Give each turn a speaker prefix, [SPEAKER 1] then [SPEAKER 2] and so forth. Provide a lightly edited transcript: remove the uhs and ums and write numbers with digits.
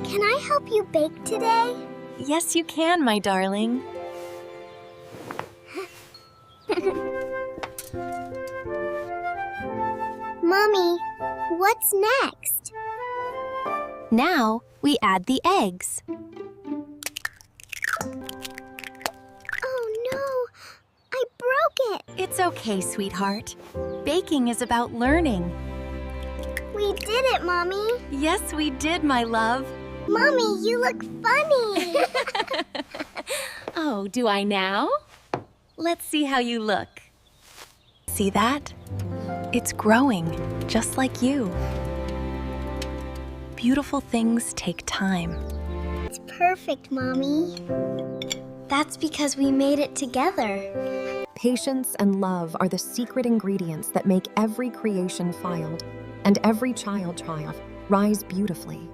[SPEAKER 1] Can I help you bake today?
[SPEAKER 2] Yes, you can, my darling.
[SPEAKER 1] Mommy, what's next?
[SPEAKER 2] Now, we add the eggs.
[SPEAKER 1] Oh no, I broke it.
[SPEAKER 2] It's okay, sweetheart. Baking is about learning.
[SPEAKER 1] We did it, Mommy.
[SPEAKER 2] Yes, we did, my love.
[SPEAKER 1] Mommy, you look funny.
[SPEAKER 2] Oh, do I now? Let's see how you look. See that? It's growing, just like you. Beautiful things take time.
[SPEAKER 1] It's perfect, Mommy. That's because we made it together.
[SPEAKER 3] Patience and love are the secret ingredients that make every creation filed and every child triumph rise beautifully.